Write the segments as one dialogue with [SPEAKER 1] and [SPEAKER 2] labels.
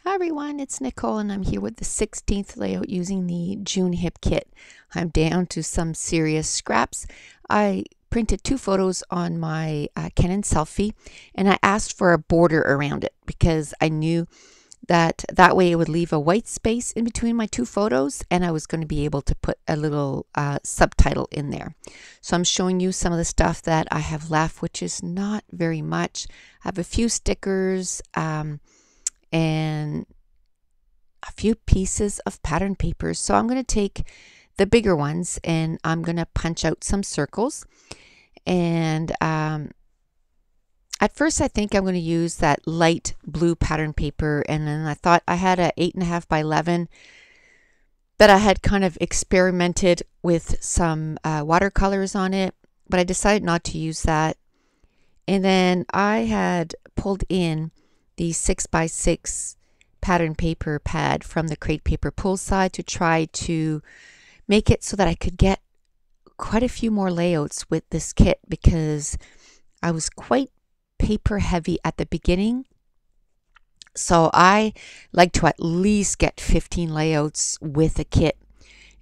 [SPEAKER 1] Hi everyone, it's Nicole and I'm here with the 16th layout using the June Hip kit. I'm down to some serious scraps. I printed two photos on my Canon selfie and I asked for a border around it because I knew that way it would leave a white space in between my two photos and I was going to be able to put a little subtitle in there. So I'm showing you some of the stuff that I have left, which is not very much. I have a few stickers, and a few pieces of pattern papers. So I'm going to take the bigger ones and I'm going to punch out some circles. And at first I think I'm going to use that light blue pattern paper, and then I thought I had a 8.5 by 11 that I had kind of experimented with some watercolors on it, but I decided not to use that. And then I had pulled in the 6 by 6 pattern paper pad from the Crate Paper Poolside to try to make it so that I could get quite a few more layouts with this kit, because I was quite paper heavy at the beginning. So I like to at least get 15 layouts with a kit,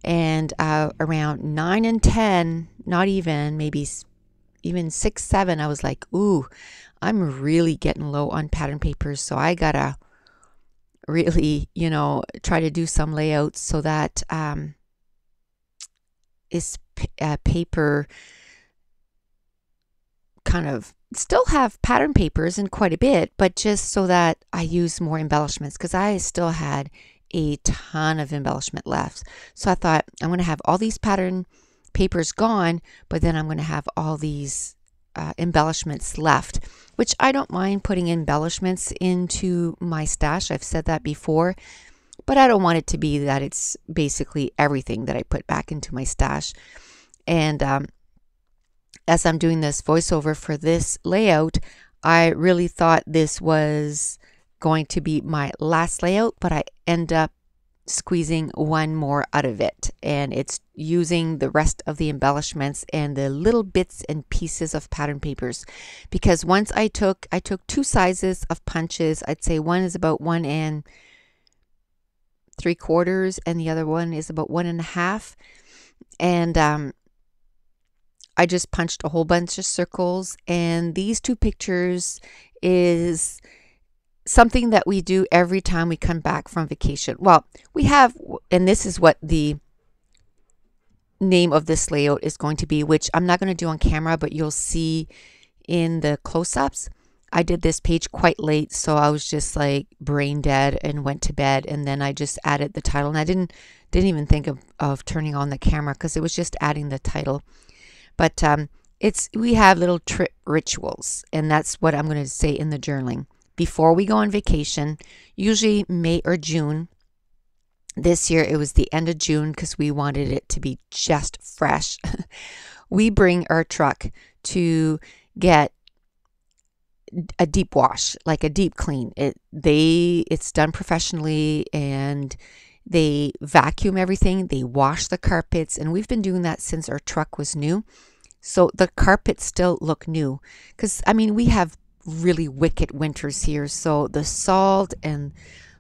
[SPEAKER 1] and around 9 and 10, not even, maybe even 6, 7, I was like, ooh, I'm really getting low on pattern papers, so I gotta really, try to do some layouts so that paper kind of still have pattern papers in quite a bit, but just so that I use more embellishments, because I still had a ton of embellishment left. So I thought I'm going to have all these pattern papers gone, but then I'm going to have all these embellishments left, which I don't mind putting embellishments into my stash. I've said that before, but I don't want it to be that it's basically everything that I put back into my stash. And as I'm doing this voiceover for this layout, I really thought this was going to be my last layout, but I end up squeezing one more out of it, and it's using the rest of the embellishments and the little bits and pieces of pattern papers, because once I took two sizes of punches. I'd say one is about 1 3/4 and the other one is about 1.5, and I just punched a whole bunch of circles. And these two pictures is something that we do every time we come back from vacation. Well, we have, and this is what the name of this layout is going to be, which I'm not going to do on camera, but you'll see in the close-ups. I did this page quite late, so I was just like brain dead and went to bed, and then I just added the title, and I didn't even think of turning on the camera because it was just adding the title. But we have little rituals, and that's what I'm going to say in the journaling. Before we go on vacation, usually May or June. This year it was the end of June because we wanted it to be just fresh. We bring our truck to get a deep wash, like a deep clean. It's done professionally, and they vacuum everything, they wash the carpets, and we've been doing that since our truck was new. So the carpets still look new, because we have really wicked winters here, so the salt and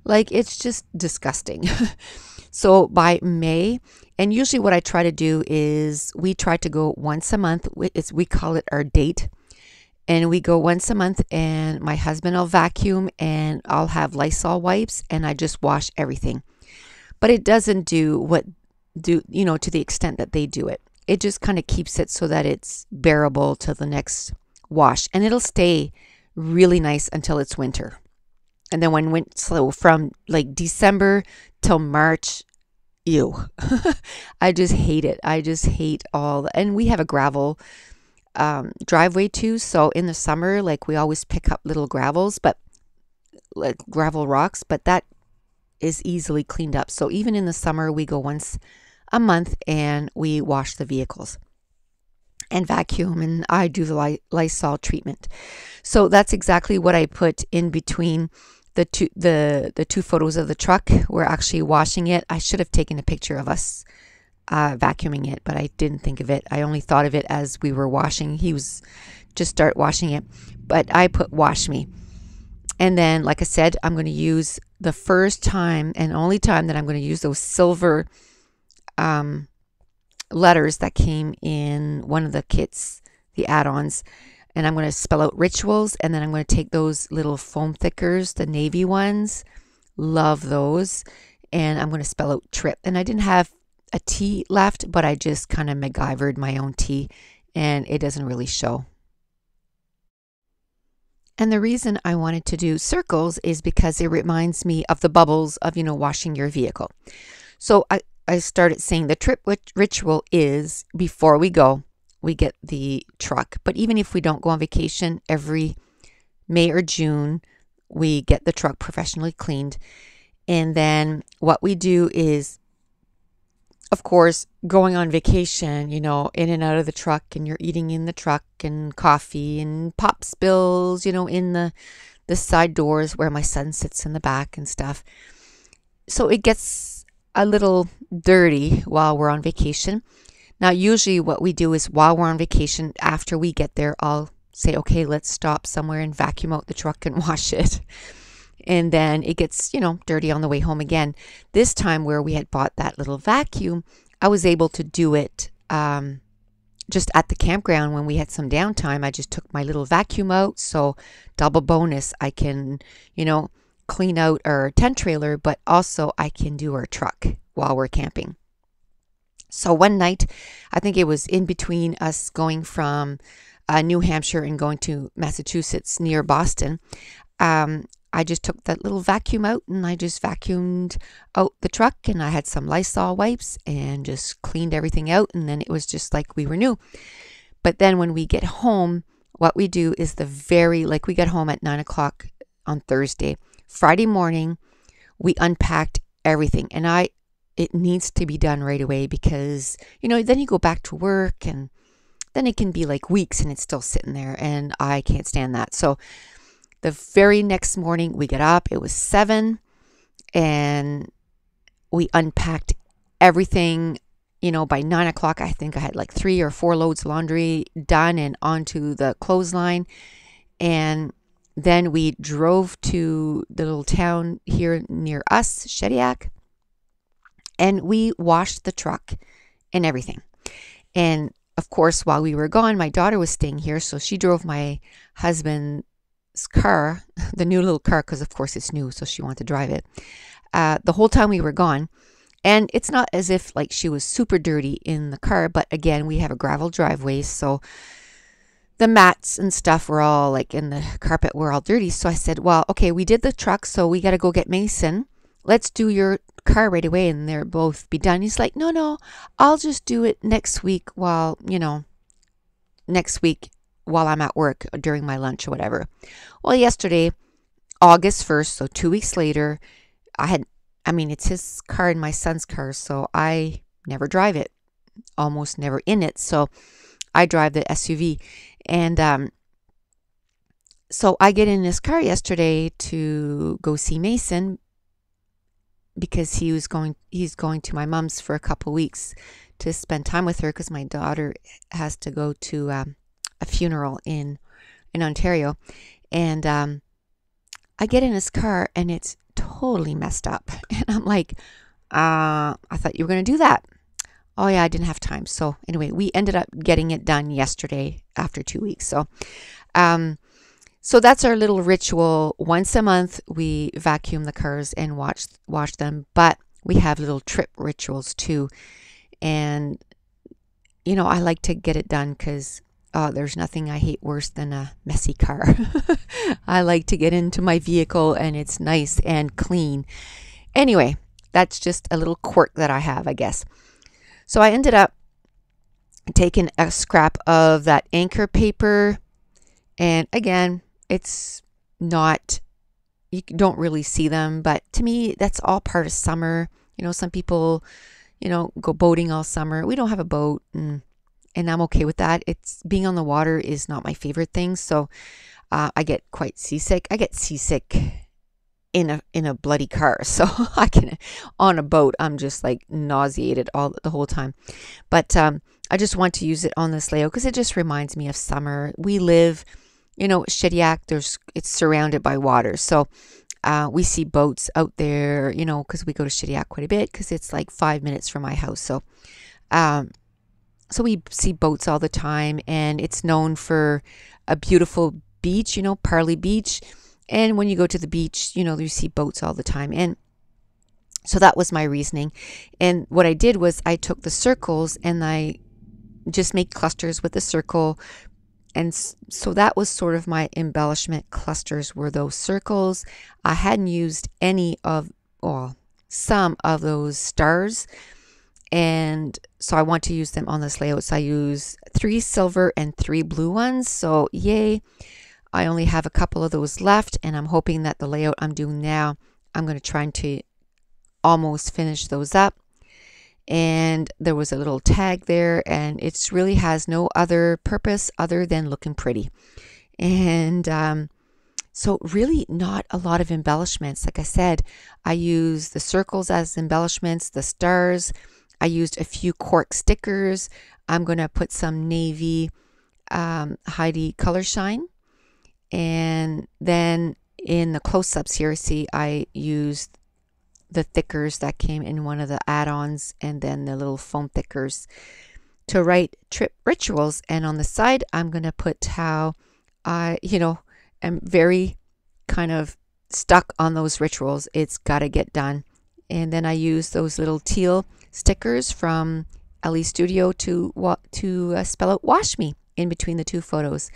[SPEAKER 1] it's just disgusting. So by May, and usually what I try to do is we try to go once a month. We call it our date, and we go once a month, and my husband will vacuum and I'll have Lysol wipes and I just wash everything. But it doesn't to the extent that they do it. It just kind of keeps it so that it's bearable till the next wash, and it'll stay really nice until it's winter. And then so from like December till March, ew. I just hate it. I just hate and we have a gravel driveway too, so in the summer, we always pick up little gravels, but like gravel rocks, but that is easily cleaned up. So even in the summer, we go once a month and we wash the vehicles and vacuum, and I do the Lysol treatment. So that's exactly what I put in between the two photos of the truck. We're actually washing it. I should have taken a picture of us vacuuming it, but I didn't think of it. I only thought of it as we were washing. He was just start washing it, but I put wash me. And then, like I said, I'm going to use the first time and only time that I'm going to use those silver letters that came in one of the kits, the add-ons. And I'm going to spell out rituals, and then I'm going to take those little foam thickers, the navy ones. Love those. And I'm going to spell out trip. And I didn't have a T left, but I just kind of MacGyvered my own T, and it doesn't really show. And the reason I wanted to do circles is because it reminds me of the bubbles of, washing your vehicle. So I started saying the trip ritual is before we go, we get the truck. But even if we don't go on vacation, every May or June, we get the truck professionally cleaned. And then what we do is, of course, going on vacation, in and out of the truck, and you're eating in the truck, and coffee and pop spills, in the side doors where my son sits in the back and stuff. So it gets a little dirty while we're on vacation. Now, usually what we do is while we're on vacation, after we get there, I'll say, okay, let's stop somewhere and vacuum out the truck and wash it. And then it gets, dirty on the way home again. This time where we had bought that little vacuum, I was able to do it just at the campground when we had some downtime. I just took my little vacuum out. So double bonus, I can, clean out our tent trailer, but also I can do our truck while we're camping. So one night, I think it was in between us going from New Hampshire and going to Massachusetts near Boston, I just took that little vacuum out and I just vacuumed out the truck, and I had some Lysol wipes and just cleaned everything out, and then it was just like we were new. But then when we get home, what we do is we get home at 9 o'clock on Thursday. Friday morning, we unpacked everything, and it needs to be done right away because, then you go back to work and then it can be like weeks and it's still sitting there, and I can't stand that. So the very next morning we get up, it was 7, and we unpacked everything. By 9 o'clock, I think I had like 3 or 4 loads of laundry done and onto the clothesline. And then we drove to the little town here near us, Shediac, and we washed the truck and everything. And of course, while we were gone, my daughter was staying here, so she drove my husband's car, the new little car, because of course it's new, so she wanted to drive it the whole time we were gone. And it's not as if like she was super dirty in the car, but again, we have a gravel driveway, so the mats and stuff were all like in the carpet were all dirty. So I said, well, okay, we did the truck, so we got to go get Mason. Let's do your car right away and they'll both be done. He's like, no, I'll just do it next week while I'm at work during my lunch or whatever. Well, yesterday, August 1st, so 2 weeks later, it's his car and my son's car, so I never drive it, almost never in it. So I drive the SUV. And so I get in his car yesterday to go see Mason because he's going to my mom's for a couple weeks to spend time with her because my daughter has to go to a funeral in Ontario. And I get in his car and it's totally messed up. And I'm like, I thought you were going to do that. Oh yeah, I didn't have time. So anyway, we ended up getting it done yesterday after 2 weeks. So, so that's our little ritual. Once a month, we vacuum the cars and wash them. But we have little trip rituals too. And, I like to get it done because there's nothing I hate worse than a messy car. I like to get into my vehicle and it's nice and clean. Anyway, that's just a little quirk that I have, I guess. So I ended up taking a scrap of that anchor paper. And again, it's not, you don't really see them. But to me, that's all part of summer. Some people, go boating all summer. We don't have a boat. And I'm okay with that. It's being on the water is not my favorite thing. So I get quite seasick. I get seasick in a bloody car. So on a boat, I'm just like nauseated the whole time. But I just want to use it on this layout because it just reminds me of summer. We live you know, Shediac, it's surrounded by water. So we see boats out there, you know, because we go to Shediac quite a bit because it's like 5 minutes from my house. Um, so we see boats all the time, and it's known for a beautiful beach, you know, Parley Beach. And when you go to the beach, you know, you see boats all the time. And so that was my reasoning. And what I did was I took the circles and I just made clusters with the circle. And so that was sort of my embellishment clusters, were those circles. I hadn't used any of, well, some of those stars. And so I want to use them on this layout. So I use 3 silver and 3 blue ones. So yay, I only have a couple of those left, and I'm hoping that the layout I'm doing now, I'm going to try to almost finish those up. And there was a little tag there, and it really has no other purpose other than looking pretty. And so really not a lot of embellishments. Like I said, I use the circles as embellishments, the stars. I used a few cork stickers. I'm going to put some navy Heidi color shine. And then in the close-ups here, see, I used the thickers that came in one of the add-ons, and then the little foam thickers to write trip rituals. And on the side, I'm going to put how I, you know, am very kind of stuck on those rituals. It's got to get done. And then I use those little teal stickers from Ellie Studio to spell out "Wash Me" in between the 2 photos.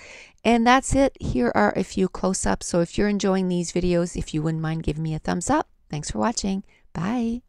[SPEAKER 1] And that's it. Here are a few close-ups. So if you're enjoying these videos, if you wouldn't mind giving me a thumbs up. Thanks for watching. Bye.